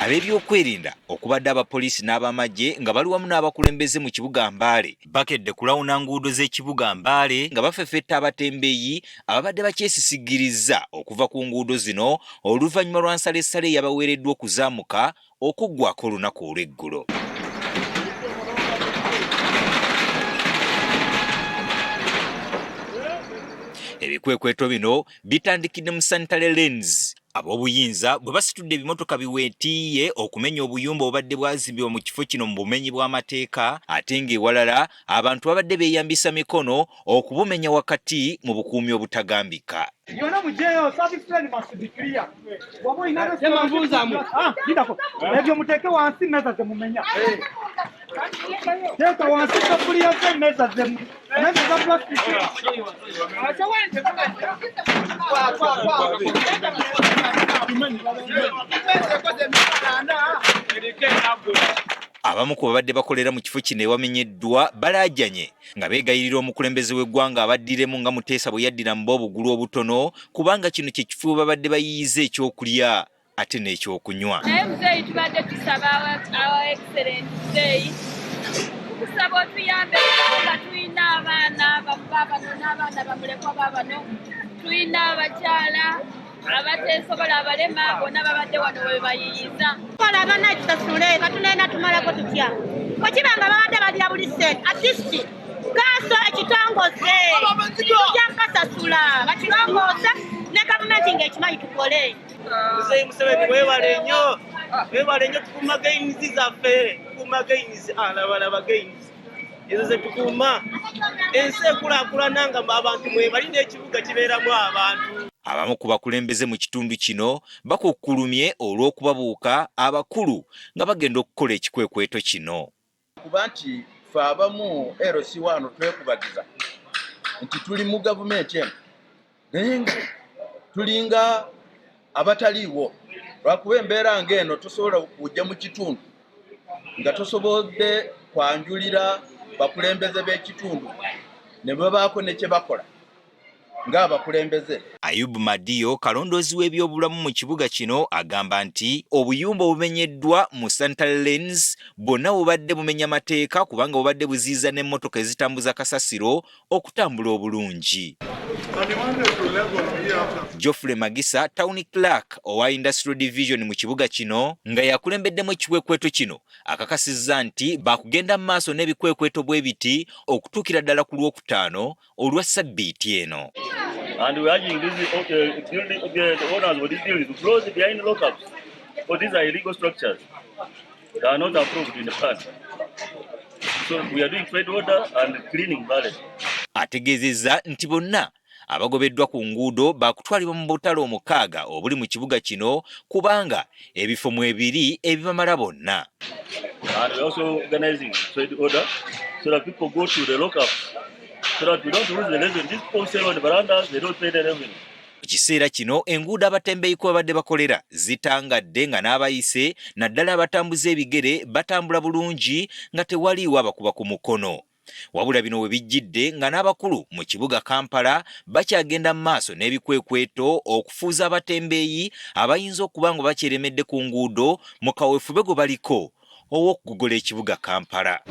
Ab'ebyokwerinda okubadde abapoliisi n'abamagye nga bali wamu n'abakulembeze mu kibuga Mbale bakedde kulawuna nguudo z'ekibuga Mbale nga bafefetta abatembeeyi ababadde bakyesisigiriza okuva ku nguudo zino oluvannyuma lwa nsalessale yabaweereddwa okuzaamuka okuggwako olunaku olw'eggulo. Ebikwekweto bino bitandikidde mu Sanitary Lanes ab'obuyinza bwe basitudde ebimotoka biweetiiye okumenya obuyumba obubadde bwazimbibwa mu kifo kino mu bumenyi bw'amateeka ate ng'ewalala abantu babadde beeyambisa mikono okubumenya wakati mu bukuumi obutagambika. Ebyo muteeke wansi meza zemumenya. Teeka wansi safuliya z'emmeza meza za plastic. Abamu ku babadde bakolera mu kifo kino ewamenyeddwa balaajanye nga beegayirira omukulembeze w'eggwanga abaddiremu nga Muteesa bwe yaddira mu obugulu obutono kubanga kino kye kifo babadde bayiyiza ekyokulya ate n'ekyokunywa. Muzeeyi tubadde tusaba our excellent muzeeyi tusaba otuyambe nga tulina abaana babano n'abaana bamulekwa babano, tulina abakyala abateesobola abalema bonna babadde wano we bayiyiza. Kola abana kisasule katuneena tumalako tutya kwekibanga babadde balya buli ssente atisti kaaso ekitongoze tujja kasasula bakirongoosa ne gavumenti ng'ekimanyi tukole. Muzeeyi Museveni weewale nnyo tukuuma gainizi zaffe, tukuuma gainizi alabalaba gainizi ezo ze tukuuma ensi ekulaakulana nga abantu mwebali n'ekibuga kibeeramu abantu. Abamu ku bakulembeze mu kitundu kino bakukkulumye olw'okubabuuka abakulu nga bagenda okukola ekikwekweto kino. Kuba nti ffe abamu LC1 twekubagiza nti tuli mu gavumenti eno naye nga tulinga abataliiwo lwakuba embeera ng'eno tosobola kujja mu kitundu nga tosobodde kwanjulira bakulembeze b'ekitundu ne babaako ne kye bakola ng'abakulembeze. Ayub Madiyo kalondoozi w'ebyobulamu mu kibuga kino agamba nti obuyumba obumenyeddwa mu Sanitary Lanes bwonna bubadde bumenya mateeka kubanga bubadde buziyiza n'emmotoka ezitambuza kasasiro okutambula obulungi. Geoffrey Magisa, Town Clerk owa Industrial Division mu kibuga kino nga yakulembeddemu ekikwekweto kino akakasizza nti bakugenda mu maaso n'ebikwekweto bwe biti okutuukira ddala ku Lwokutaano olwa Ssabbiiti eno. And we are urging the owners of these buildings to close behind lockups, because these are illegal structures. They are not approved in the plan. So we are doing trade order and cleaning Mbale. Ategeezezza nti bonna abagobeddwa ku nguudo bakutwalibwa mu butale 6 obuli mu kibuga kino kubanga ebifo mu ebiri ebibamala bonna. And we are also organizing trade order so that people go to the lockups so that we don't lose the revenue. These people sell on the verandas, they don't pay the revenue. Mu kiseera kino enguudo abatembeeyi kwe babadde bakolera zitangadde nga n'abayise naddala abatambuza ebigere batambula bulungi nga tewaliiwo abakuba ku mukono. Wabula bino we bijjidde nga n'abakulu mu kibuga Kampala bakyagenda mu maaso n'ebikwekweto okufuuza abatembeeyi abayinza okuba nga bakyeremedde ku nguudo mu kaweefube gwe baliko ow'okugogola ekibuga Kampala.